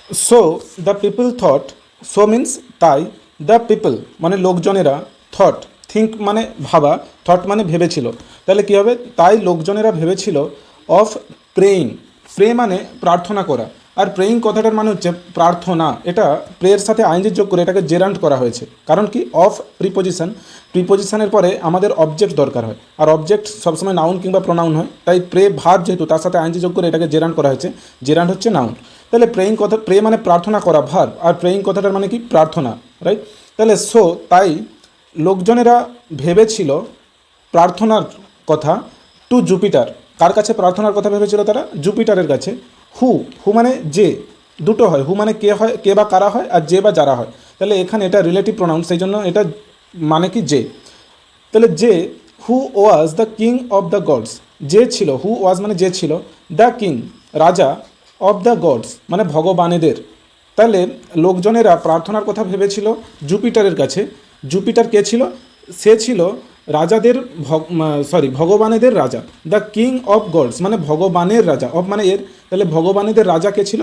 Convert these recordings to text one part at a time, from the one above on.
So the people thought, so means তাই, the people মানে লোকজনেরা, থট থিঙ্ক মানে ভাবা, থট মানে ভেবেছিল, তাহলে কী হবে, তাই লোকজনেরা ভেবেছিল অফ প্রেয়িং, প্রে মানে প্রার্থনা করা, আর প্রেয়িং কথাটার মানে হচ্ছে প্রার্থনা, এটা প্রেয়ের সাথে আইনজি যোগ করে এটাকে জেরান্ট করা হয়েছে, কারণ কি অফ প্রিপোজিশন, প্রিপোজিশনের পরে আমাদের অবজেক্ট দরকার হয়, আর অবজেক্ট সবসময় নাউন কিংবা প্রোনাউন হয়, তাই প্রে ভার্ব যেহেতু তার সাথে আইনজি যোগ করে এটাকে জেরান্ট করা হয়েছে, জেরান্ট হচ্ছে নাউন। তাহলে প্রেয়িং কথা, প্রে মানে প্রার্থনা করা ভার্ব, আর প্রেয়িং কথাটার মানে কি প্রার্থনা, রাইট। তাহলে সো তাই লোকজনেরা ভেবেছিল প্রার্থনার কথা টু জুপিটার, কার কাছে প্রার্থনার কথা ভেবেছিল তারা, জুপিটারের কাছে। হু, হু মানে যে, দুটো হয়, হু মানে কে হয়, কে বা কারা হয়, আর যে বা যারা হয়, তাহলে এখানে এটা রিলেটিভ প্রোনাউন, সেই জন্য এটা মানে কি যে, তাহলে যে who was the king of the gods, যে ছিল, হু ওয়াজ মানে যে ছিল, দ্য কিং রাজা, অফ দ্য গডস মানে ভগবানেদের, তাহলে লোকজনেরা প্রার্থনার কথা ভেবেছিল জুপিটারের কাছে। জুপিটার কে ছিল, সে ছিল রাজাদের ভগবানেদের রাজা, দ্য কিং অফ গডস মানে ভগবানের রাজা, অফ মানে এর, তাহলে ভগবানেদের রাজা কে ছিল,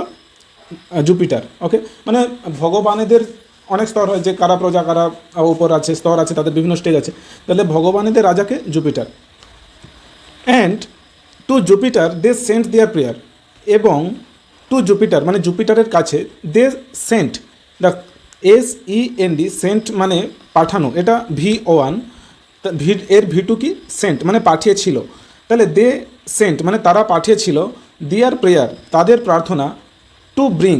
জুপিটার। ওকে, মানে ভগবানেদের অনেক স্তর হয়, যে কারা প্রজা কারা উপর আছে, স্তর আছে, তাদের বিভিন্ন স্টেজ আছে, তাহলে ভগবানেদের রাজাকে Jupiter. And to Jupiter they sent their prayer, এবং টু জুপিটার মানে জুপিটারের কাছে, they sent, the SEND sent মানে পাঠানো, এটা VO1, এর V2 কি সেন্ট মানে পাঠিয়েছিল, তাহলে দে সেন্ট মানে তারা পাঠিয়েছিল, দিয়ার প্রেয়ার তাদের প্রার্থনা, টু ব্রিং,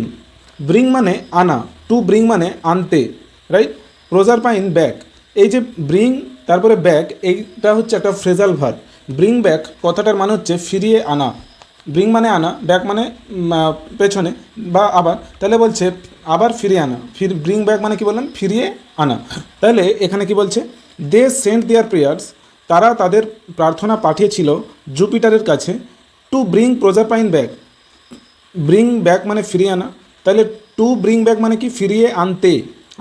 ব্রিং মানে আনা, টু ব্রিং মানে আনতে, রাইট। প্রজারপাইন ব্যাক, এই যে ব্রিং তারপরে ব্যাক, এইটা হচ্ছে একটা ফ্রেজাল ভার্ব। ব্রিং ব্যাক কথাটার মানে হচ্ছে ফিরিয়ে আনা, ব্রিং মানে আনা, ব্যাক মানে পেছনে বা আবার, তাহলে বলছে আবার ফিরিয়ে আনা, ব্রিং ব্যাক মানে কি বললাম, ফিরিয়ে আনা। তাহলে এখানে কি বলছে, দে সেন্ট দেয়ার প্রেয়ার্স, তারা তাদের প্রার্থনা পাঠিয়েছিল জুপিটারের কাছে, to bring Proserpine back, bring back মানে ফিরিয়ে আনা, তাহলে টু ব্রিং ব্যাক মানে কি ফিরিয়ে আনতে।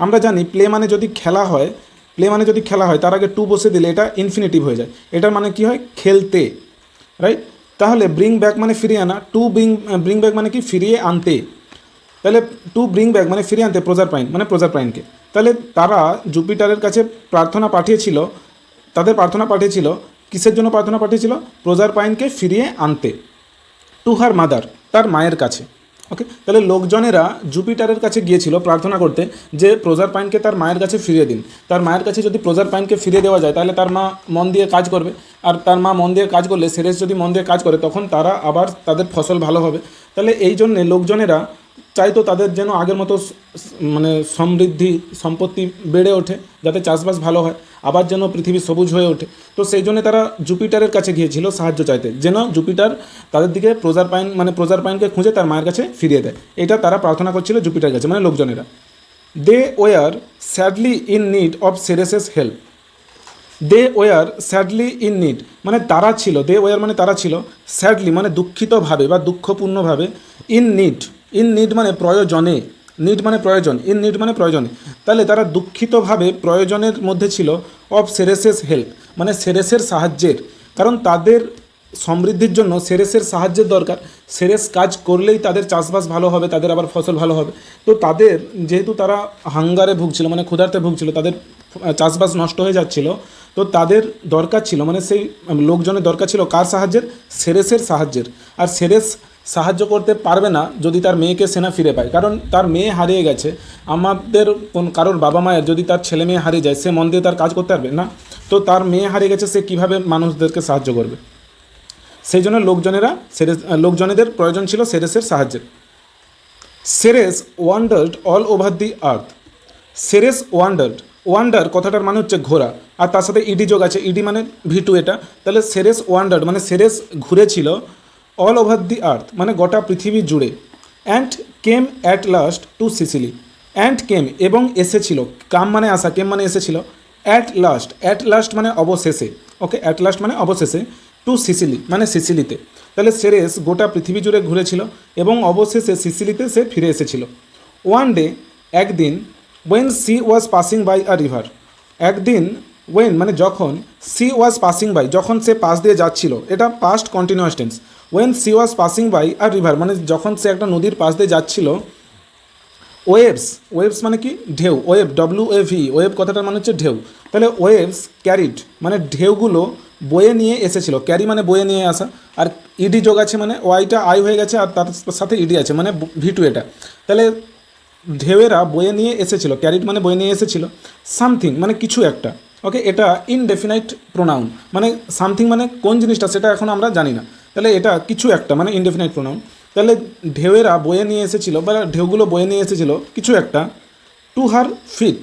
আমরা জানি প্লে মানে যদি খেলা হয়, প্লে মানে যদি খেলা হয় তার আগে টু বসে দিলে এটা ইনফিনিটিভ হয়ে যায়, এটার মানে কি হয়, খেলতে, রাইট। তাহলে ব্রিং ব্যাক মানে ফিরিয়ে আনা, টু ব্রিং ব্যাক মানে কি ফিরিয়ে আনতে, তাহলে টু ব্রিং ব্যাক মানে ফিরিয়ে আনতে প্রজারপাইন মানে প্রজারপাইনকে। তাহলে তারা জুপিটারের কাছে প্রার্থনা পাঠিয়েছিল, তাদের প্রার্থনা পাঠিয়েছিল, কিসের জন্য প্রার্থনা পাঠিয়েছিল, প্রজারপাইনকে ফিরিয়ে আনতে, টু হার মাদার তার মায়ের কাছে। ওকে, তাহলে লোকজনেরা জুপিটারের কাছে গিয়েছিল প্রার্থনা করতে যে প্রজারপাইনকে তার মায়ের কাছে ফিরিয়ে দিন, তার মায়ের কাছে যদি প্রজারপাইনকে ফিরিয়ে দেওয়া যায় তাহলে তার মা মন দিয়ে কাজ করবে, আর তার মা মন দিয়ে কাজ করলে, সেরেস যদি মন দিয়ে কাজ করে তখন তারা আবার তাদের ফসল ভালো হবে। তাহলে এই জন্যে লোকজনেরা চাইতো তাদের যেন আগের মতো মানে সমৃদ্ধি সম্পত্তি বেড়ে ওঠে, যাতে চাষবাস ভালো হয়, আবার যেন পৃথিবী সবুজ হয়ে ওঠে। তো সেই জন্য তারা জুপিটারের কাছে গিয়েছিল সাহায্য চাইতে, যেন জুপিটার তাদের দিকে প্রজারপাইন মানে প্রজারপাইনকে খুঁজে তার মায়ের কাছে ফিরিয়ে দেয়, এটা তারা প্রার্থনা করছিল জুপিটারের কাছে মানে লোকজনেরা। They were sadly in need of Ceres's help, they were sadly in need মানে তারা ছিল, দে ওয়ার মানে তারা ছিল, স্যাডলি মানে দুঃখিতভাবে বা দুঃখপূর্ণভাবে, ইন নিড, ইন নিড মানে প্রয়োজনে, নিড মানে প্রয়োজন, ইন নিড মানে প্রয়োজনে, তাহলে তারা দুঃখিতভাবে প্রয়োজনের মধ্যে ছিল, অফ সেরেসেস হেল্প মানে সেরেসের সাহায্যের, কারণ তাদের সমৃদ্ধির জন্য সেরেসের সাহায্যের দরকার, সেরেস কাজ করলেই তাদের চাষবাস ভালো হবে, তাদের আবার ফসল ভালো হবে। তো তাদের যেহেতু তারা হাঙ্গারে ভুগছিল মানে ক্ষুধার্তে ভুগছিল, তাদের চাষবাস নষ্ট হয়ে যাচ্ছিল, তো তাদের দরকার ছিল মানে সেই লোকজনের দরকার ছিল কার সাহায্যের, সেরেসের সাহায্যের। আর সেরেস সাহায্য করতে পারবে না যদি তার মেয়েকে সেনা ফিরে পায়, কারণ তার মেয়ে হারিয়ে গেছে। আমাদের কারোর বাবা মায়ের যদি তার ছেলে মেয়ে হারিয়ে যায়, সে মন দিয়ে তার কাজ করতে পারবে না, তো তার মেয়ে হারিয়ে গেছে, সে কীভাবে মানুষদেরকে সাহায্য করবে, সেই জন্য লোকজনেদের প্রয়োজন ছিল সেরেসের সাহায্যের। Ceres wandered all over the earth, Ceres wandered, wonder কথাটার মানে হচ্ছে ঘোরা, আর তার সাথে ইডি যোগ আছে, ইডি মানে V2 এটা, তাহলে সেরেস ওয়ান্ডার্ড মানে সেরেস ঘুরেছিল, অল ওভার দি আর্থ মানে গোটা পৃথিবী জুড়ে, and came at last to Sicily, and came এবং এসেছিল, কাম মানে আসা, কেম মানে এসেছিল, অ্যাট লাস্ট মানে অবশেষে, ওকে, অ্যাট লাস্ট মানে অবশেষে, টু সিসিলি মানে সিসিলিতে, তাহলে সেরেস গোটা পৃথিবী জুড়ে ঘুরেছিল এবং অবশেষে সিসিলিতে সে ফিরে এসেছিল। ওয়ান ডে একদিন, when she was passing by a river, একদিন ওয়েন মানে যখন, সি ওয়াজ পাসিং বাই যখন সে পাশ দিয়ে যাচ্ছিল, এটা past continuous tense, when she was passing by a river মানে যখন সে একটা নদীর পাশ দিয়ে যাচ্ছিল, ওয়েভস, ওয়েভস মানে কি ঢেউ, ওয়েভ WAV, ওয়েভ কথাটার মানে হচ্ছে ঢেউ। তাহলে ওয়েভস ক্যারিড মানে ঢেউগুলো বয়ে নিয়ে এসেছিল, ক্যারি মানে বয়ে নিয়ে আসা, আর ইডি যোগ আছে মানে ওয়াইটা আই হয়ে গেছে আর তার সাথে ইডি আছে মানে V2 এটা। তাহলে ঢেউয়েরা বয়ে নিয়ে এসেছিল, ক্যারিড মানে বয়ে নিয়ে এসেছিল সামথিং মানে কিছু একটা। ওকে, এটা ইনডেফিনাইট প্রোনাউন, মানে সামথিং মানে কোন জিনিসটা সেটা এখন আমরা জানি না। তাহলে এটা কিছু একটা মানে ইনডেফিনাইট প্রোনাউন। তাহলে ঢেউয়েরা বয়ে নিয়ে এসেছিল বা ঢেউগুলো বয়ে নিয়ে এসেছিল কিছু একটা টু হার ফিট।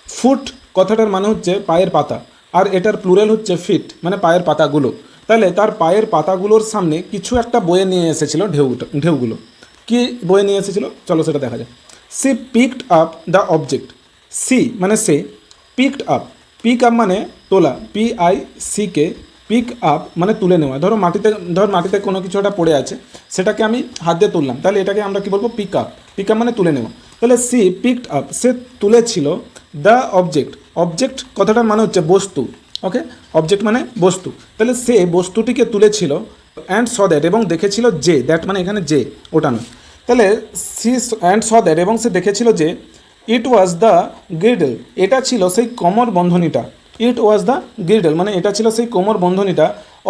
ফুট কথাটার মানে হচ্ছে পায়ের পাতা, আর এটার প্লুরাল হচ্ছে ফিট মানে পায়ের পাতাগুলো। তাহলে তার পায়ের পাতাগুলোর সামনে কিছু একটা বয়ে নিয়ে এসেছিল ঢেউগুলো। কি বয়ে নিয়ে এসেছিল চলো সেটা দেখা যায়। She picked up the object, she মানে সে, পিকড আপ, পিক আপ মানে তোলা, PICK, পিক আপ মানে তুলে নেওয়া। ধর মাটিতে কোনো কিছু একটা পড়ে আছে, সেটাকে আমি হাত দিয়ে তুললাম, তাহলে এটাকে আমরা কি বলবো পিক আপ, পিক আপ মানে তুলে নেওয়া। তাহলে সি পিকড আপ সে তুলেছিল দ্য অবজেক্ট, অবজেক্ট কথাটার মানে হচ্ছে বস্তু। ওকে, অবজেক্ট মানে বস্তু। তাহলে সে বস্তুটিকে তুলেছিল অ্যান্ড স দ্যাট এবং দেখেছিল যে, দ্যাট মানে এখানে যে, ওটা নয়। তাহলে সি অ্যান্ড স দ্যাট এবং সে দেখেছিল যে ইট ওয়াজ দ্য গ্রিডল, এটা ছিল সেই কোমর বন্ধনীটা। ইট ওয়াজ দ্য গ্রিডল মানে এটা ছিল সেই কোমর বন্ধনীটা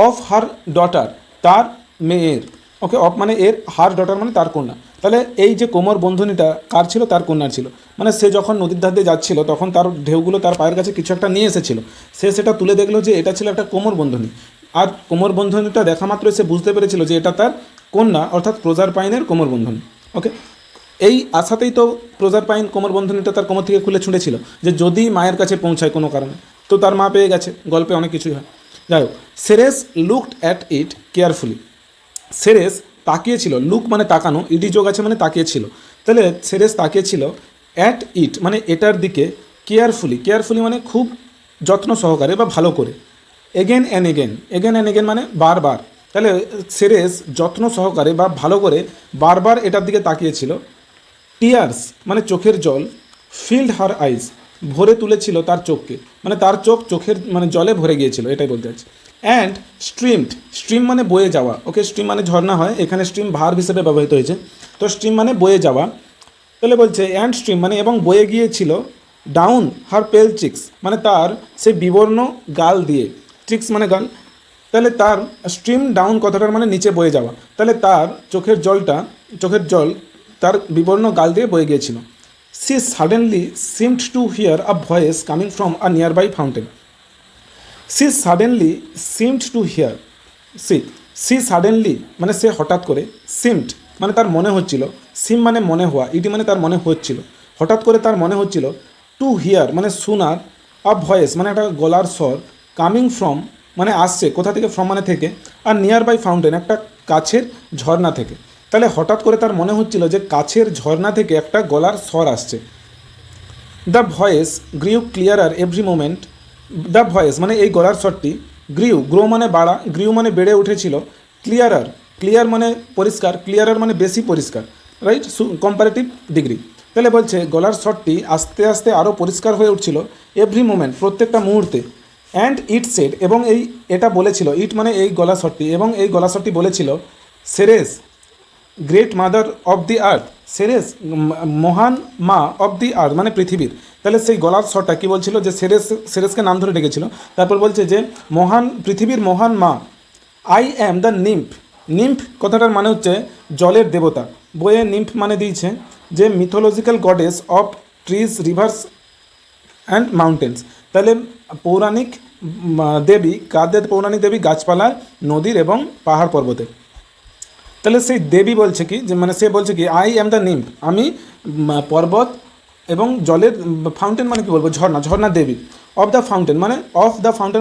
অফ হার ডটার, তার মেয়ের। ওকে, অফ মানে এর, হার ডটার মানে তার কন্যা। তাহলে এই যে কোমর বন্ধনীটা কার ছিল, তার কন্যার ছিল। মানে সে যখন নদীর ধার দিয়ে যাচ্ছিল তখন তার ঢেউগুলো তার পায়ের কাছে কিছু একটা নিয়ে এসেছিল, সে সেটা তুলে দেখলো যে এটা ছিল একটা কোমর বন্ধনী, আর কোমর বন্ধনীটা দেখা মাত্রই সে বুঝতে পেরেছিল যে এটা তার কন্যা অর্থাৎ প্রজারপাইনের কোমর বন্ধনী। ওকে, এই আশাতেই তো প্রজারপাইন কোমর বন্ধনীটা তার কোমর থেকে খুলে ছুঁড়েছিল যে যদি মায়ের কাছে পৌঁছায় কোনো কারণে, তো তার মা পেয়ে গেছে। গল্পে অনেক কিছুই হয়। যাই হোক, Ceres looked at it carefully, Ceres তাকিয়েছিল, লুক মানে তাকানো, ইডি যোগ আছে মানে তাকিয়েছিল। তাহলে সেরেস তাকিয়েছিল অ্যাট ইট মানে এটার দিকে, কেয়ারফুলি, কেয়ারফুলি মানে খুব যত্ন সহকারে বা ভালো করে, again and again, again and again মানে বারবার। তাহলে সেরেস যত্ন সহকারে বা ভালো করে বারবার এটার দিকে তাকিয়েছিল। টিয়ার্স মানে চোখের জল, ফিল্ড হার আইজ ভরে তুলেছিল তার চোখকে, মানে তার চোখের মানে জলে ভরে গিয়েছিল, এটাই বলতে চাচ্ছি। অ্যান্ড স্ট্রিমড, স্ট্রিম মানে বয়ে যাওয়া। ওকে, স্ট্রিম মানে ঝর্ণা হয়, এখানে স্ট্রিম ভার্ব হিসেবে ব্যবহৃত হয়েছে, তো স্ট্রিম মানে বয়ে যাওয়া। তাহলে বলছে অ্যান্ড স্ট্রিম মানে এবং বয়ে গিয়েছিল ডাউন হার পেল চিক্স মানে তার সেই বিবর্ণ গাল দিয়ে, চিক্স মানে গাল। তাহলে তার স্ট্রিম ডাউন কথাটার মানে নিচে বয়ে যাওয়া, তাহলে তার চোখের জল তার বিবর্ণ গাল দিয়ে বয়ে গিয়েছিল। She suddenly seemed to hear a voice coming from a nearby fountain, she suddenly seemed to hear, she suddenly মানে সে হঠাৎ করে, সিমড মানে তার মনে হচ্ছিল, সিম মানে মনে হওয়া, ইটি মানে তার মনে হচ্ছিল, হঠাৎ করে তার মনে হচ্ছিল, টু হিয়ার মানে শোনার, আ ভয়েস মানে একটা গলার স্বর, কামিং ফ্রম মানে আসছে কোথা থেকে, ফ্রম মানে থেকে, আর নিয়ার বাই ফাউন্টেন একটা কাছের ঝর্ণা থেকে। তাহলে হঠাৎ করে তার মনে হচ্ছিল যে কাছের ঝর্ণা থেকে একটা গলার স্বর আসছে। The voice গ্রিউ ক্লিয়ারার every moment, the voice মানে এই গলার স্বরটি, গ্রো মানে বাড়া, গ্রিউ মানে বেড়ে উঠেছিল, ক্লিয়ারার, ক্লিয়ার মানে পরিষ্কার, ক্লিয়ারার মানে বেশি পরিষ্কার, রাইট, কম্পারেটিভ ডিগ্রি। তাহলে বলছে গলার স্বরটি আস্তে আস্তে আরও পরিষ্কার হয়ে উঠছিল, এভরি মোমেন্ট প্রত্যেকটা মুহূর্তে। অ্যান্ড ইট সেড এবং এটা বলেছিল, ইট মানে এই গলা স্বরটি, এবং এই গলা স্বরটি বলেছিল, Ceres great mother of the earth, মহান মা অফ দি আর্থ মানে পৃথিবীর। তাহলে সেই গলার স্বরটা কী বলছিল যে সেরেসকে নাম ধরে ডেকেছিল, তারপর বলছে যে পৃথিবীর মহান মা। আই অ্যাম দ্য নিম্ফ কথাটার মানে হচ্ছে জলের দেবতা, বইয়ে নিম্ফ মানে দিয়েছে যে mythological goddess of trees rivers and mountains. তাহলে পৌরাণিক দেবী কাদের, পৌরাণিক দেবী গাছপালার, নদীর এবং পাহাড় পর্বতের। তাহলে সেই দেবী বলছে কি যে মানে সে বলছে কি আই অ্যাম দ্য নিম্ফ, আমি পর্বত এবং জলের, ফাউন্টেন মানে কি বলবো ঝর্ণা দেবী, অফ দ্য ফাউন্টেন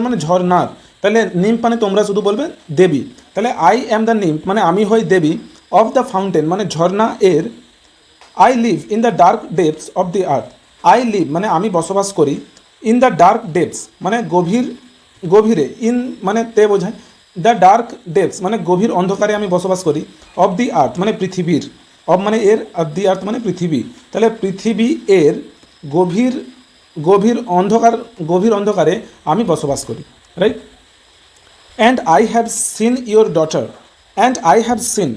মানে ঝর্ণার। তাহলে নিম্ফ মানে তোমরা শুধু বলবে দেবী, তাহলে আই অ্যাম দ্য নিম্ফ মানে আমি হই দেবী, অফ দ্য ফাউন্টেন মানে ঝর্ণা এর, I live in the dark depths of the earth, I live মানে আমি বসবাস করি, ইন দ্য ডার্ক ডেপস মানে গভীরে, ইন মানে তে বোঝায়, দ্য ডার্ক ডেপস মানে গভীর অন্ধকারে আমি বসবাস করি, অফ দি আর্থ মানে পৃথিবীর, অফ মানে এর, অফ দি আর্থ মানে পৃথিবী। তাহলে পৃথিবী এর গভীর অন্ধকারে আমি বসবাস করি, right. And I have seen your daughter, and I have seen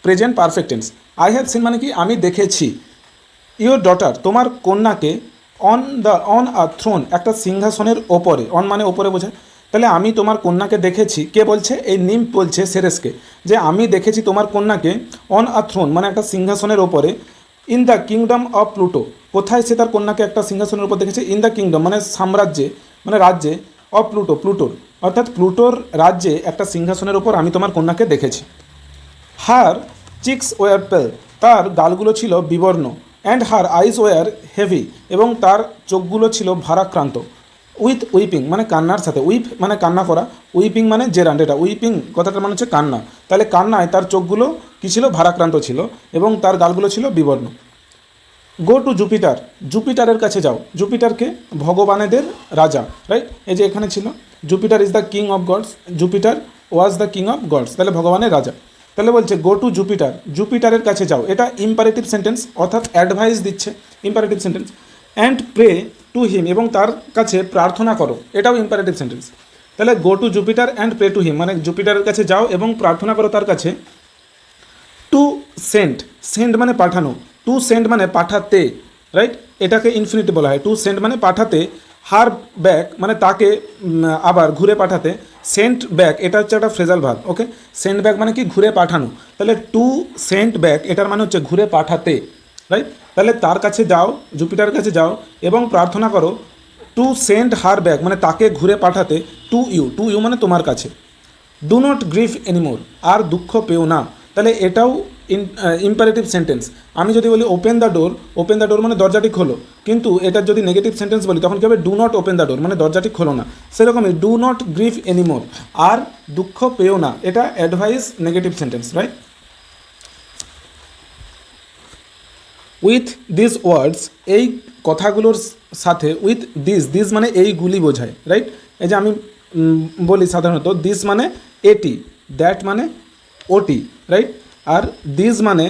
present perfect tense, I have seen মানে কি আমি দেখেছি, ইওর ডটার তোমার কন্যাকে অন আ থ্রোন একটা সিংহাসনের ওপরে, অন মানে ওপরে বোঝায়। তাহলে আমি তোমার কন্যাকে দেখেছি, কে বলছে? এই নিম বলছে সেরেসকে, যে আমি দেখেছি তোমার কন্যাকে অন আ থ্রোন মানে একটা সিংহাসনের ওপরে, in the kingdom of Pluto. কোথায় সে তার কন্যাকে একটা সিংহাসনের উপর দেখেছে? ইন দ্য কিংডম মানে সাম্রাজ্যে, মানে রাজ্যে, অফ প্লুটো, প্লুটোর, অর্থাৎ প্লুটোর রাজ্যে একটা সিংহাসনের ওপর আমি তোমার কন্যাকে দেখেছি। হার চিক্স ওয়ার পেল, তার গালগুলো ছিল বিবর্ণ, and her eyes were heavy, এবং তার চোখগুলো ছিল ভারাক্রান্ত, উইথ উইপিং মানে কান্নার সাথে, উইপ মানে কান্না করা, উইপিং মানে জেরান্ড, এটা উইপিং কথাটার মানে হচ্ছে কান্না, তাহলে কান্নায় তার চোখগুলো কী ছিল? ভারাক্রান্ত ছিল, এবং তার গালগুলো ছিল বিবর্ণ। গো টু জুপিটার, জুপিটারের কাছে যাও। জুপিটারকে ভগবানেদের রাজা, রাইট? এই যে এখানে ছিল Jupiter is the king of gods, Jupiter was the king of gods, তাহলে ভগবানের রাজা। তাহলে বলছে গো টু জুপিটার, জুপিটারের কাছে যাও, এটা ইম্পারেটিভ সেন্টেন্স, অর্থাৎ অ্যাডভাইস দিচ্ছে, imperative sentence. And pray to him, এবং তার কাছে প্রার্থনা করো, এটাও ইম্পারেটিভ সেন্টেন্স। তাহলে go to Jupiter and pray to him মানে জুপিটারের কাছে যাও এবং প্রার্থনা করো তার কাছে। টু সেন্ড, সেন্ড মানে পাঠানো, টু সেন্ড মানে পাঠাতে, রাইট? এটাকে ইনফিনিটি বলা হয়। টু সেন্ড মানে পাঠাতে, হার ব্যাক মানে তাকে আবার ঘুরে পাঠাতে, সেন্ট ব্যাক এটা হচ্ছে একটা ফ্রেজাল ভার্ব, ওকে? সেন্ড ব্যাক মানে কি? ঘুরে পাঠানো। তাহলে টু সেন্ট ব্যাক এটার মানে হচ্ছে ঘুরে পাঠাতে, রাইট? তাহলে তার কাছে যাও, জুপিটার কাছে যাও এবং প্রার্থনা করো, টু সেন্ড হার ব্যাক মানে তাকে ঘুরে পাঠাতে, টু ইউ, টু ইউ মানে তোমার কাছে। ডু নট গ্রিভ এনিমোর, আর দুঃখ পেও না, তাহলে এটাও ইম্পারেটিভ সেন্টেন্স। আমি যদি বলি open the door, open the door মানে দরজাটি খোলো, কিন্তু এটার যদি নেগেটিভ সেন্টেন্স বলি তখন কী হবে? Do not open the door মানে দরজাটি খোলো না। সেরকমই ডু নট গ্রিভ এনিমোর, আর দুঃখ পেও না, এটা advice negative sentence, right? With this ওয়ার্ডস, এই কথাগুলোর সাথে, উইথ দিস মানে এইগুলি বোঝায়, রাইট? এই যে আমি বলি সাধারণত দিস মানে এটি, দ্যাট মানে ওটি, রাইট? আর দিস মানে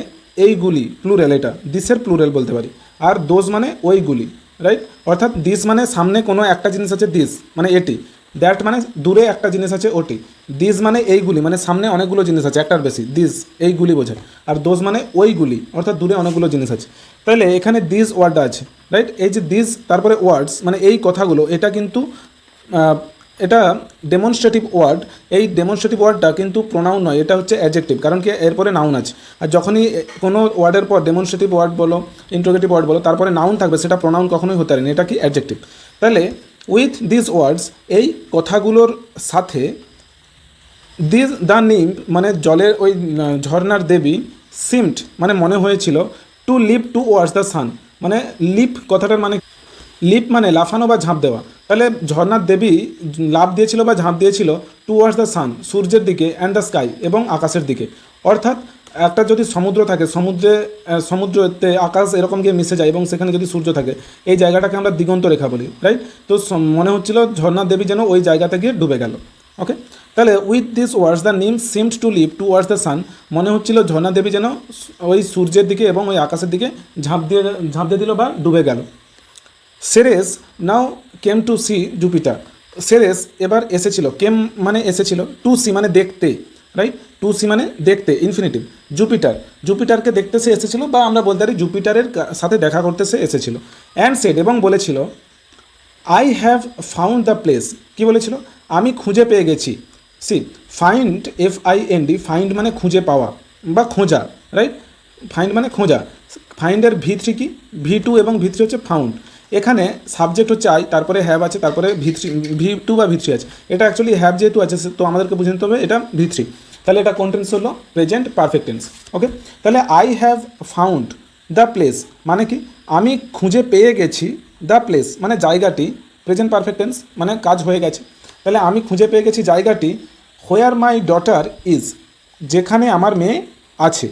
এইগুলি, প্লুরাল, এটা দিসের প্লুরাল বলতে পারি। আর দোজ মানে ওইগুলি, রাইট? অর্থাৎ দিস মানে সামনে কোনো একটা জিনিস আছে, দিস মানে এটি, দ্যাট মানে দূরে একটা জিনিস আছে, ওটি। দিস মানে এইগুলি মানে সামনে অনেকগুলো জিনিস আছে, একটার বেশি, দিস এইগুলি বোঝায়। আর দোজ মানে ওইগুলি, অর্থাৎ দূরে অনেকগুলো জিনিস আছে। তাহলে এখানে দিস ওয়ার্ডটা আছে, রাইট? এই যে দিস তারপরে ওয়ার্ডস মানে এই কথাগুলো, এটা কিন্তু এটা ডেমনস্ট্রেটিভ ওয়ার্ড। এই ডেমনস্ট্রেটিভ ওয়ার্ডটা কিন্তু প্রোনাউন নয়, এটা হচ্ছে অ্যাডজেক্টিভ, কারণ কি এরপরে নাউন আছে। আর যখনই কোনো ওয়ার্ডের পর ডেমনস্ট্রেটিভ ওয়ার্ড বলো, ইন্ট্রোগেটিভ ওয়ার্ড বলো, তারপরে নাউন থাকবে, সেটা প্রোনাউন কখনোই হতে পারে না, এটা কি অ্যাডজেক্টিভ। তাহলে উইথ দিস ওয়ার্ডস এই কথাগুলোর সাথে, দিস দ্য নিম মানে জলের ওই ঝর্ণার দেবী, সিমড মানে মনে হয়েছিল, to leap towards the sun মানে লিপ কথাটার মানে, লিপ মানে লাফানো বা ঝাঁপ দেওয়া। তাহলে ঝর্ণার দেবী লাফ দিয়েছিল বা ঝাঁপ দিয়েছিল টুয়ার্ডস দ্য সান সূর্যের দিকে, অ্যান্ড দ্য স্কাই এবং আকাশের দিকে। অর্থাৎ একটা যদি সমুদ্র থাকে, সমুদ্রতে আকাশ এরকম গিয়ে মিশে যায় এবং সেখানে যদি সূর্য থাকে, এই জায়গাটাকে আমরা দিগন্ত রেখা বলি, রাইট? তো মনে হচ্ছিল ঝর্ণার দেবী যেন ওই জায়গাতে গিয়ে ডুবে গেল, ওকে? তাহলে with this words the nymph seemed to leave towards the sun, মনে হচ্ছিল ঝর্ণা দেবী যেন ওই সূর্যের দিকে এবং ওই আকাশের দিকে ঝাঁপ দিয়ে দিল বা ডুবে গেল। Ceres now came to see Jupiter, Ceres এবার এসেছিল, কেম মানে এসেছিল, টু সি মানে দেখতে, রাইট? টু সি মানে দেখতে, ইনফিনিটিভ। জুপিটারকে দেখতে সে এসেছিল, বা আমরা বলতে পারি জুপিটারের সাথে দেখা করতে সে এসেছিল। অ্যান্ড সেড এবং বলেছিল, I have found the place, কী বলেছিল? আমি খুঁজে পেয়ে গেছি। সি ফাইন্ড, FIND, ফাইন্ড মানে খুঁজে পাওয়া বা খোঁজা, রাইট? ফাইন্ড মানে খোঁজা। ফাইন্ডের V3 কি? V2 এবং V3 হচ্ছে ফাউন্ড। এখানে সাবজেক্ট হচ্ছে আই, তারপরে হ্যাভ আছে, তারপরে V2 বা V3 আছে। এটা অ্যাকচুয়ালি হ্যাভ যেহেতু আছে তো আমাদেরকে বুঝে নিতে হবে এটা V3। তাহলে এটা কোন টেন্স হলো? প্রেজেন্ট পারফেক্ট টেন্স, ওকে? তাহলে I have found the place মানে কি? আমি খুঁজে পেয়ে গেছি, দ্য প্লেস মানে জায়গাটি, প্রেজেন্ট পারফেক্ট টেন্স মানে কাজ হয়ে গেছে। তাহলে আমি খুঁজে পেয়ে গেছি জায়গাটি, হোয়ার মাই ডটার ইজ, যেখানে আমার মেয়ে আছে,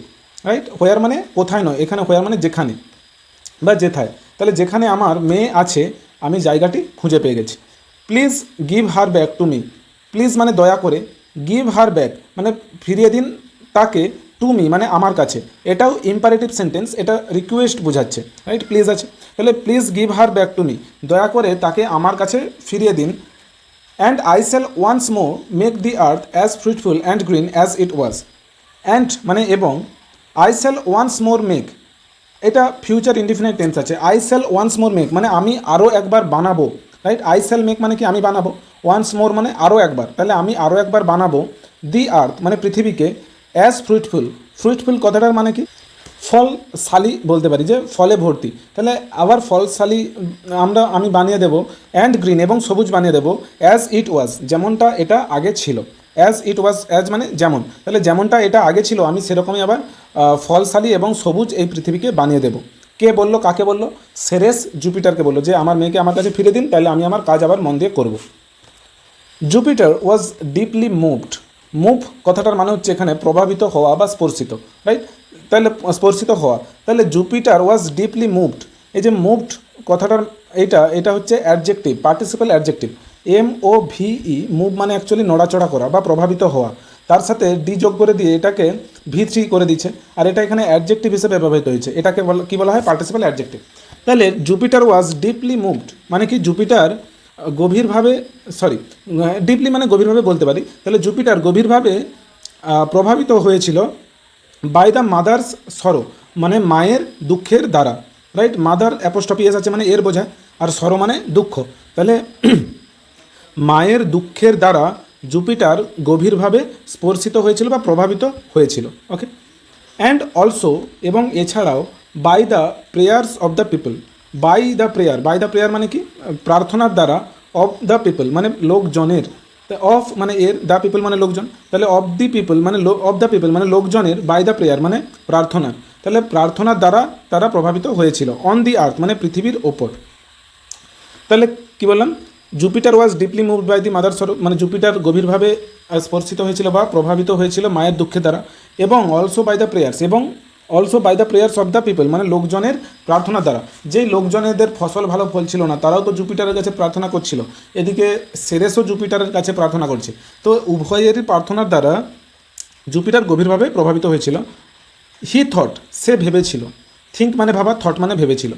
রাইট? হোয়ার মানে কোথায় নয়, এখানে হোয়ার মানে যেখানে বা যেথায়। তাহলে যেখানে আমার মেয়ে আছে আমি জায়গাটি খুঁজে পেয়ে গেছি। Please give her back to me, please মানে দয়া করে, গিভ হার ব্যাক মানে ফিরিয়ে দিন তাকে, টু মি মানে আমার কাছে, এটাও ইম্পারেটিভ সেন্টেন্স, এটা রিকোয়েস্ট বোঝাচ্ছে, রাইট? প্লিজ আছে, তাহলে please give her back to me, দয়া করে তাকে আমার কাছে ফিরিয়ে দিন। And I shall once more make the earth as fruitful and green as it was, and মানে এবং, I shall once more make এটা ফিউচার ইনডিফিনাইট টেন্স আছে। I shall once more make মানে আমি আরও একবার বানাবো, রাইট। আই শ্যাল মেক মানে কি আমি বানাবো, ওয়ান্স মোর মানে আরও একবার, তাহলে আমি আরও একবার বানাবো দি আর্থ মানে পৃথিবীকে অ্যাজ ফ্রুটফুল। ফ্রুটফুল কথাটার মানে কি ফলশালী বলতে পারি, যে ফলে ভর্তি, তাহলে আবার ফলশালী আমি বানিয়ে দেবো, অ্যান্ড গ্রিন এবং সবুজ বানিয়ে দেবো, অ্যাজ ইট ওয়াজ যেমনটা এটা আগে ছিল। অ্যাজ ইট ওয়াজ, অ্যাজ মানে যেমন, তাহলে যেমনটা এটা আগে ছিল আমি সেরকমই আবার ফলশালী এবং সবুজ এই পৃথিবীকে বানিয়ে দেবো। কে বললো, কাকে বললো? সেরেস জুপিটারকে বললো যে আমার মেয়েকে আমার কাছে ফিরে দিন, তাহলে আমি আমার কাজ আবার মন দিয়ে করবো। Jupiter was deeply moved. Move কথাটার মানে হচ্ছে এখানে প্রভাবিত হওয়া বা স্পর্শিত, রাইট। তাহলে স্পর্শিত হওয়া, তাহলে জুপিটার ওয়াজ ডিপলি মুভড। এই যে মুভড কথাটার এটা হচ্ছে adjective, participle adjective. MOVE, move মানে অ্যাকচুয়ালি নড়াচড়া করা বা প্রভাবিত হওয়া, তার সাথে ডি যোগ করে দিয়ে এটাকে V3 করে দিচ্ছে, আর এটা এখানে অ্যাডজেক্টিভ হিসেবে ব্যবহৃত হয়েছে। এটাকে কী বলা হয়? Participle adjective. তাহলে জুপিটার ওয়াজ ডিপলি মুভড মানে কি জুপিটার গভীরভাবে, ডিপলি মানে গভীরভাবে বলতে পারি, তাহলে জুপিটার গভীরভাবে প্রভাবিত হয়েছিল বাই দ্য মাদার্স সরো মানে মায়ের দুঃখের দ্বারা, রাইট। মাদার অ্যাপোস্ট্রফি এস আছে মানে এর বোঝায়, আর সরো মানে দুঃখ, তাহলে মায়ের দুঃখের দ্বারা জুপিটার গভীরভাবে স্পর্শিত হয়েছিল বা প্রভাবিত হয়েছিল। ওকে, অ্যান্ড অলসো এবং এছাড়াও by the prayers of the people. By the prayer মানে কি? প্রার্থনার দ্বারা, অফ দ্য পিপল মানে লোকজনের, অফ মানে এর, দ্য পিপল মানে লোকজন, তাহলে অফ দি পিপল মানে অফ দ্য পিপল মানে লোকজনের, বাই দ্য প্রেয়ার মানে প্রার্থনা, তাহলে প্রার্থনার দ্বারা তারা প্রভাবিত হয়েছিল। অন দি আর্থ মানে পৃথিবীর ওপর। তাহলে কি বললাম? Jupiter was deeply moved by the mother sorrow মানে জুপিটার গভীরভাবে স্পর্শিত হয়েছিল বা প্রভাবিত হয়েছিল মায়ের দুঃখের দ্বারা, এবং অলসো বাই দ্য প্রেয়ার্স, এবং also by the prayers of the people মানে লোকজনের প্রার্থনার দ্বারা। যেই লোকজনেদের ফসল ভালো ফলছিল না তারাও তো জুপিটারের কাছে প্রার্থনা করছিল, এদিকে সেরেসও জুপিটারের কাছে প্রার্থনা করছে, তো উভয়েরই প্রার্থনার দ্বারা জুপিটার গভীরভাবে প্রভাবিত হয়েছিল। হি থট সে ভেবেছিল, থিঙ্ক মানে ভাবা, থট মানে ভেবেছিল।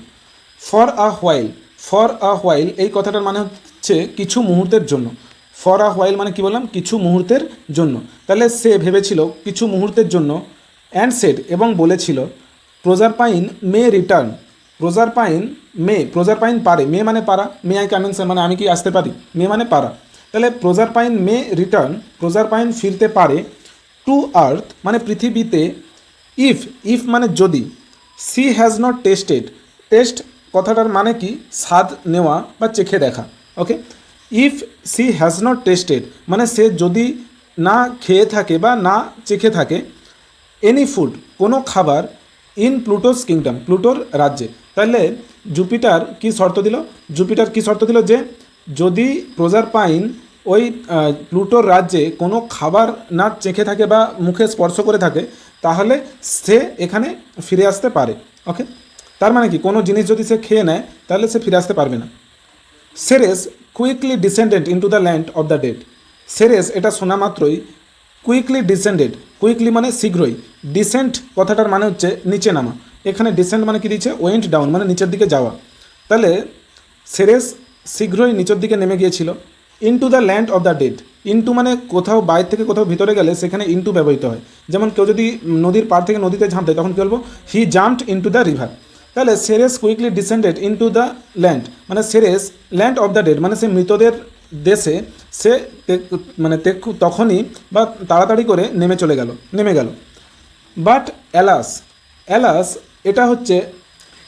ফর আ হোয়াইল এই কথাটার মানে হচ্ছে কিছু মুহূর্তের জন্য। ফর আ হোয়াইল মানে কি বললাম? কিছু মুহূর্তের জন্য, তাহলে সে ভেবেছিল কিছু মুহূর্তের জন্য। অ্যান্ড সেড এবং বলেছিল, প্রজারপাইন মে রিটার্ন। প্রজারপাইন পারে, মে মানে পারা, মে আই কামিন মানে আমি কি আসতে পারি, মে মানে পারা, তাহলে প্রজারপাইন মে রিটার্ন, প্রজারপাইন ফিরতে পারে, টু আর্থ মানে পৃথিবীতে, ইফ মানে যদি, সি হ্যাজ নট টেস্ট কথাটার মানে কি? স্বাদ নেওয়া বা চেখে দেখা। Okay, if she has not tasted মানে সে যদি না খেয়ে থাকে বা না চেখে থাকে, এনি ফুড কোনো খাবার, ইন প্লুটোস কিংডম প্লুটোর রাজ্যে, তাহলে জুপিটার কি শর্ত দিল? যে যদি প্রজারপাইন ওই প্লুটোর রাজ্যে কোনো খাবার না চেখে থাকে বা মুখে স্পর্শ করে থাকে, তাহলে সে এখানে ফিরে আসতে পারে। ওকে, তার মানে কি? কোনো জিনিস যদি সে খেয়ে নেয় তাহলে সে ফিরে আসতে পারবে না। Ceres quickly descended into the land of the dead. Ceres এটা শোনা মাত্রই কুইকলি ডিসেন্ডেড, কুইকলি মানে শীঘ্রই, ডিসেন্ট কথাটার মানে হচ্ছে নিচে নামা, এখানে ডিসেন্ট মানে কি দিচ্ছে? ওয়েন্ট ডাউন মানে নিচের দিকে যাওয়া, তাহলে সেরেস শীঘ্রই নিচের দিকে নেমে গিয়েছিল। Into the land of the dead, into মানে কোথাও বাইরে থেকে কোথাও ভিতরে গেলে সেখানে ইনটু ব্যবহৃত হয়, যেমন কেউ যদি নদীর পাড় থেকে নদীতে ঝাঁপ দেয় তখন কী বলবো? He jumped into the river. তাহলে Ceres quickly descended into the land মানে Ceres land of the dead মানে সে মৃতদের দেশে সে মানে তখনই বা তাড়াতাড়ি করে নেমে গেল। বাট অ্যালাস এটা হচ্ছে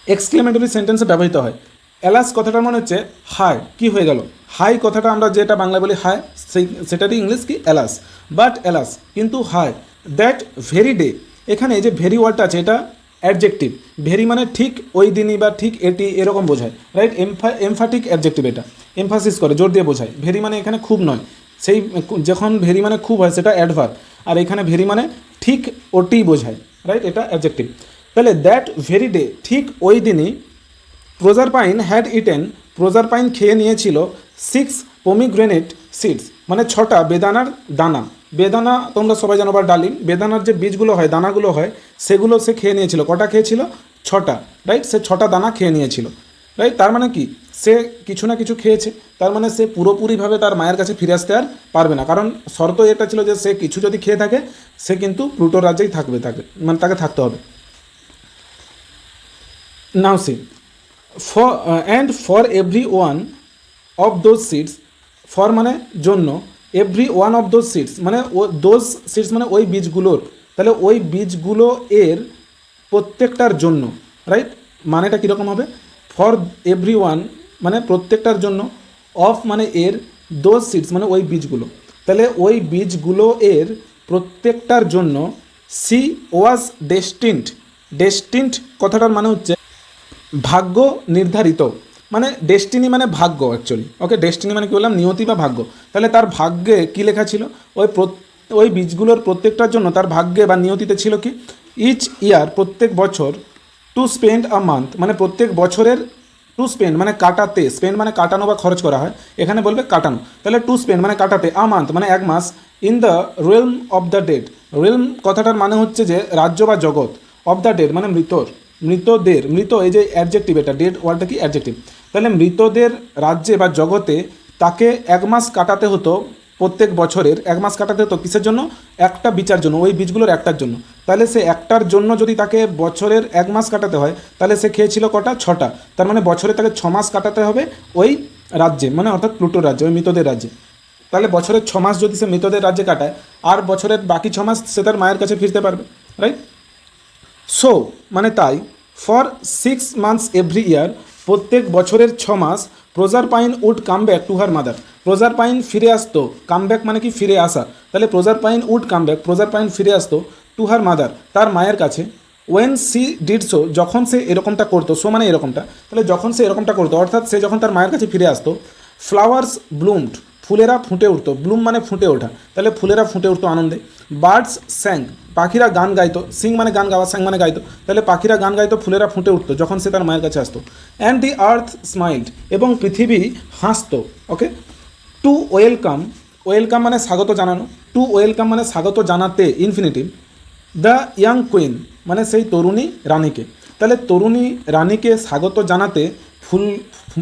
এক্সক্লেমেটরি সেন্টেন্সে ব্যবহৃত হয়। অ্যালাস কথাটার মনে হচ্ছে হায়, কি হয়ে গেল? হাই কথাটা আমরা যেটা বাংলা বলি হায়, সেটারই ইংলিশ কি? অ্যালাস। বাট অ্যালাস কিন্তু হায়, দ্যাট ভেরি ডে, এখানে যে ভেরি ওয়ার্ডটা আছে এটা অ্যাডজেক্টিভ। ভেরি মানে ঠিক ওই দিনই বা ঠিক এটি এরকম বোঝায়, রাইট। এমফাটিক অ্যাডজেক্টিভ, এটা এমফাসিস করে, জোর দিয়ে বোঝায়। ভেরি মানে এখানে খুব নয়, সেই যখন ভেরি মানে খুব হয় সেটা অ্যাডভার্ব, আর এখানে ভেরি মানে ঠিক ওটি বোঝায়, রাইট, এটা অ্যাডজেক্টিভ। তাহলে দ্যাট ভেরি ডে ঠিক ওই দিনই, প্রজারপাইন হ্যাড ইটেন প্রজারপাইন খেয়ে নিয়েছিল 6 পমিগ্রেনেট সিডস মানে 6টা বেদানার দানা। বেদানা তোমরা সবাই জানো বা ডালিম, বেদানার যে বীজগুলো হয়, দানাগুলো হয়, সেগুলো সে খেয়ে নিয়েছিল। কটা খেয়েছিল? 6টা, রাইট। সে 6টা দানা খেয়ে নিয়েছিল, রাইট। তার মানে কি? সে কিছু না কিছু খেয়েছে, তার মানে সে পুরোপুরিভাবে তার মায়ের কাছে ফিরে আসতে আর পারবে না, কারণ শর্ত এটা ছিল যে সে কিছু যদি খেয়ে থাকে সে কিন্তু প্লুটোর রাজ্যেই থাকবে, তাকে থাকতে হবে। Now she for and for every one of those seeds, for মানে জন্য, every one of those seeds মানে দোজ সিডস মানে ওই বীজগুলোর, তাহলে ওই বীজগুলো এর প্রত্যেকটার জন্য, রাইট? মানেটা কীরকম হবে? ফর এভরি ওয়ান মানে প্রত্যেকটার জন্য, অফ মানে এর, দোজ সিডস মানে ওই বীজগুলো, তাহলে ওই বীজগুলো এর প্রত্যেকটার জন্য সি ওয়াজ ডেস্টিন্ড। ডেস্টিন্ড কথাটার মানে হচ্ছে ভাগ্য নির্ধারিত, মানে ডেস্টিনি মানে ভাগ্য অ্যাকচুয়ালি, ওকে? ডেস্টিনি মানে কী বললাম? নিয়তি বা ভাগ্য। তাহলে তার ভাগ্যে কী লেখা ছিল? ওই বীজগুলোর প্রত্যেকটার জন্য তার ভাগ্যে বা নিয়তিতে ছিল কি? ইচ ইয়ার প্রত্যেক বছর, টু স্পেন্ড আ মান্থ মানে প্রত্যেক বছরের, টু স্পেন্ড মানে কাটাতে, স্পেন্ড মানে কাটানো বা খরচ করা হয়, এখানে বলবে কাটানো, তাহলে টু স্পেন্ড মানে কাটাতে, আ মান্থ মানে এক মাস, in the realm of the dead. Realm কথাটার মানে হচ্ছে যে রাজ্য বা জগৎ, অফ দ্য ডেড মানে মৃতদের, মৃত এই যে অ্যাডজেক্টিভ, এটা ডেড ওয়ার্ডটা কি? অ্যাডজেক্টিভ। তাহলে মৃতদের রাজ্যে বা জগতে তাকে এক মাস কাটাতে হতো, প্রত্যেক বছরের এক মাস কাটাতে হতো কিসের জন্য? একটা বীজের জন্য, ওই বীজগুলোর একটার জন্য। তাহলে সে একটার জন্য যদি তাকে বছরের এক মাস কাটাতে হয়, তাহলে সে খেয়েছিল কটা? 6টা। তার মানে বছরে তাকে 6 মাস কাটাতে হবে ওই রাজ্যে, মানে অর্থাৎ প্লুটোর রাজ্যে, ওই মৃতদের রাজ্যে। তাহলে বছরের 6 মাস যদি সে মৃতদের রাজ্যে কাটায়, আর বছরের বাকি 6 মাস সে তার মায়ের কাছে ফিরতে পারবে, রাইট? সো মানে তাই, ফর 6 মান্থস এভরি ইয়ার প্রত্যেক বছরের 6 মাস, Proserpine would come back to her mother. Proserpine ফিরে আসতো, কাম ব্যাক মানে কি? ফিরে আসা। তাহলে প্রজারপাইন উড কাম ব্যাক, প্রজারপাইন ফিরে আসতো, টু হার মাদার তার মায়ের কাছে। ওয়েন সি ডিড সো যখন সে এরকমটা করতো, সো মানে এরকমটা, তাহলে যখন সে এরকমটা করতো অর্থাৎ সে যখন তার মায়ের কাছে ফিরে আসতো, ফ্লাওয়ার্স ব্লুমড ফুলেরা ফুটে উঠতো, ব্লুম মানে ফুটে ওঠা, তাহলে ফুলেরা ফুটে উঠতো আনন্দে। বার্ডস স্যাং পাখিরা গান গাইতো, সিং মানে গান গাওয়া, স্যাং মানে গাইতো, তাহলে পাখিরা গান গাইতো, ফুলেরা ফুটে উঠতো যখন সে তার মায়ের কাছে আসতো। অ্যান্ড দি আর্থ স্মাইল্ড এবং পৃথিবী হাসতো, ওকে? টু ওয়েলকাম, ওয়েলকাম মানে স্বাগত জানানো, টু ওয়েলকাম মানে স্বাগত জানাতে, ইনফিনিটিভ। দ্য ইয়াং কুইন মানে সেই তরুণী রানীকে, তাহলে তরুণী রানীকে স্বাগত জানাতে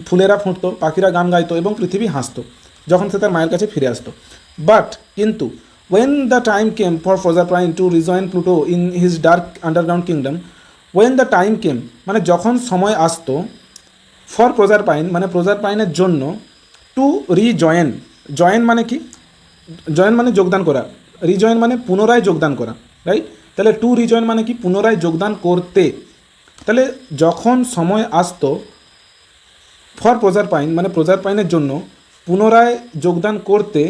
ফুলেরা ফুটতো, পাখিরা গান গাইতো এবং পৃথিবী হাসতো যখন সে তার মায়ের কাছে ফিরে আসতো। বাট কিন্তু when the time came for Proserpine to rejoin Pluto in his dark underground kingdom, when the time came মানে যখন সময় আসতো, ফর প্রজারপাইন মানে প্রজারপাইনের জন্য, টু রিজয়েন, জয়েন মানে কি? জয়েন মানে যোগদান করা, রিজয়েন মানে পুনরায় যোগদান করা, রাইট? তাহলে টু রিজয়েন মানে কি? পুনরায় যোগদান করতে। তাহলে যখন সময় আসতো, ফর প্রজারপাইন মানে প্রজারপাইনের জন্য পুনরায় যোগদান করতে,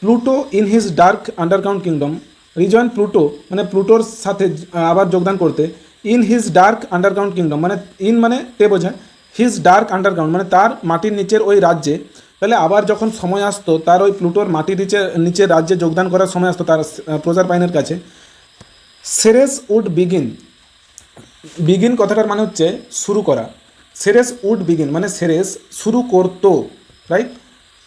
Pluto in his dark underground kingdom, rejoin Pluto মানে প্লুটোর সাথে আবার যোগদান করতে, in his dark underground kingdom মানে ইন মানে তে বোঝায়, হিজ ডার্ক আন্ডারগ্রাউন্ড মানে তার মাটির নিচের ওই রাজ্যে। তাহলে আবার যখন সময় আসতো তার ওই প্লুটোর মাটির নিচের রাজ্যে যোগদান করার সময় আসতো তার প্রজারপাইনের কাছে, সেরেস উড বিগিন, বিগিন কথাটার মানে হচ্ছে শুরু করা, সেরেস উড বিগিন মানে সেরেস শুরু করতো, রাইট?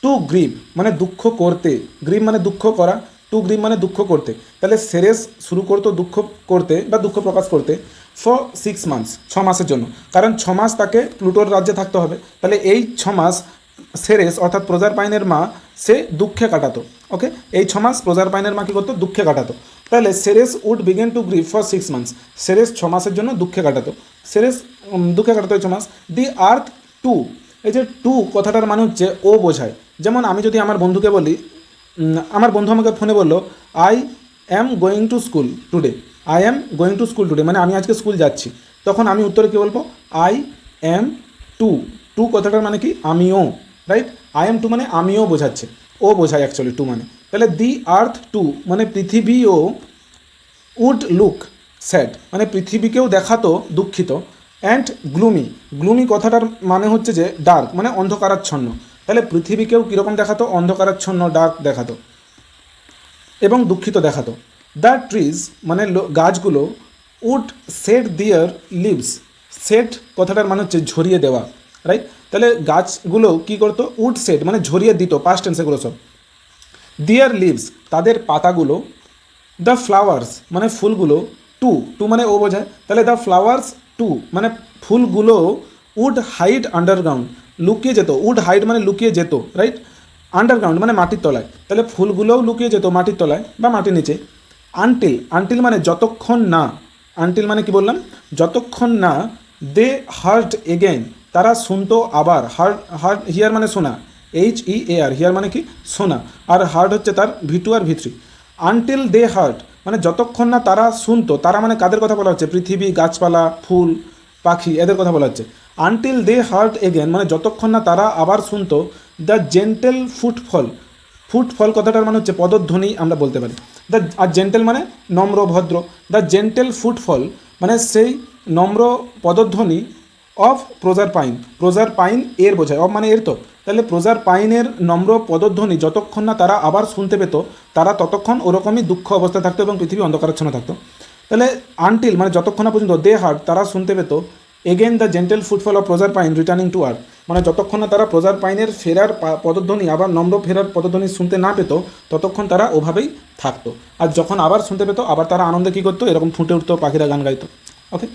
টু গ্রিভ মানে দুঃখ করতে, গ্রিভ মানে দুঃখ করা, টু গ্রিভ মানে দুঃখ করতে, তাহলে সেরেস শুরু করতো দুঃখ করতে বা দুঃখ প্রকাশ করতে, ফর 6 মান্থস 6 মাসের জন্য, কারণ 6 মাস তাকে প্লুটোর রাজ্যে থাকতে হবে। তাহলে এই 6 মাস সেরেস অর্থাৎ প্রজারপাইনের মা সে দুঃখে কাটাতো, ওকে? এই 6 মাস প্রজারপাইনের মা কী করতো? দুঃখে কাটাতো। তাহলে Ceres would begin to grieve for 6 months, Ceres 6 মাসের জন্য দুঃখে কাটাতো, সেরেস দুঃখে কাটাতো এই 6 মাস। দি আর্থ টু, এই যে টু কথাটার মানে হচ্ছে ও বোঝায়। যেমন আমি যদি আমার বন্ধুকে বলি, আমার বন্ধু আমাকে ফোনে বললো, I am going to school today, I am going to school today মানে আমি আজকে স্কুল যাচ্ছি, তখন আমি উত্তরে কী বলবো? আই অ্যাম টু, টু কথাটার মানে কি? আমিও, রাইট? আই অ্যাম টু মানে আমিও বোঝাচ্ছে, ও বোঝায় অ্যাকচুয়ালি টু মানে। তাহলে দি আর্থ টু মানে পৃথিবীও, উড লুক স্যাড মানে পৃথিবীকেও দেখাতো দুঃখিত, অ্যান্ড গ্লুমি, গ্লুমি কথাটার মানে হচ্ছে যে ডার্ক মানে অন্ধকারাচ্ছন্ন, তাহলে পৃথিবীকেও কীরকম দেখাতো? অন্ধকারাচ্ছন্ন, ডার্ক দেখাতো এবং দুঃখিত দেখাতো। দ্য ট্রিজ মানে গাছগুলো, উড সেট দিয়ার লিভস, সেট কথাটার মানে হচ্ছে ঝরিয়ে দেওয়া, রাইট? তাহলে গাছগুলো কী করতো? উড সেট মানে ঝরিয়ে দিত, পাস্ট টেন্স এগুলো সব। দিয়ার লিভস তাদের পাতাগুলো, দ্য ফ্লাওয়ার্স মানে ফুলগুলো, টু টু মানে ও বোঝায়, তাহলে দ্য ফ্লাওয়ার্স টু মানে ফুলগুলো, উড হাইড আন্ডারগ্রাউন্ড লুকিয়ে যেত, উড হাইড মানে লুকিয়ে যেত, রাইট? আন্ডারগ্রাউন্ড মানে মাটির তলায়, তাহলে ফুলগুলোও লুকিয়ে যেত মাটির তলায় বা মাটির নিচে। আনটিল, আনটিল মানে যতক্ষণ না, আনটিল মানে কি বললাম? যতক্ষণ না দে হার্ড এগেইন, তারা শুনতো আবার। হার্ড, হার্ড হিয়ার মানে শোনা, HEAR, হিয়ার মানে কি শোনা, আর হার্ড হচ্ছে তার V2 আর V3। আনটিল দে হার্ড মানে যতক্ষণ না তারা শুনতো, তারা মানে কাদের কথা বলা হচ্ছে, পৃথিবী, গাছপালা, ফুল, পাখি, এদের কথা বলা হচ্ছে। আনটিল দে হার্ড এগেন মানে যতক্ষণ না তারা আবার শুনতো দ্য জেন্টেল ফুটফল, ফুটফল কথাটার মানে হচ্ছে পদধ্বনি আমরা বলতে পারি। দ্য, আর জেন্টেল মানে নম্র ভদ্র, দ্য জেন্টেল ফুটফল মানে সেই নম্র পদধ্বনি অফ প্রজার পাইন, প্রজার পাইন এর বোঝায়, অফ মানে এর তো, তাহলে প্রজার পাইনের নম্র পদধ্বনি যতক্ষণ না তারা আবার শুনতে পেত, তারা ততক্ষণ ওরকমই দুঃখ অবস্থায় থাকতো এবং পৃথিবী অন্ধকারাচ্ছন্ন থাকতো। তাহলে আনটিল মানে যতক্ষণ না পর্যন্ত দে হার্ড তারা শুনতে পেত again the gentle footfall of Proserpine returning to earth, মানে যতক্ষণ না তারা প্রজার পাইনের ফেরার পদধ্বনি, আবার নম্র ফেরার পদধ্বনি শুনতে না পেত, ততক্ষণ তারা ওভাবেই থাকতো। আর যখন আবার শুনতে পেত, আবার তারা আনন্দে কী করতো, এরকম ফুটে উঠতো, পাখিরা গান গাইতো। ওকে।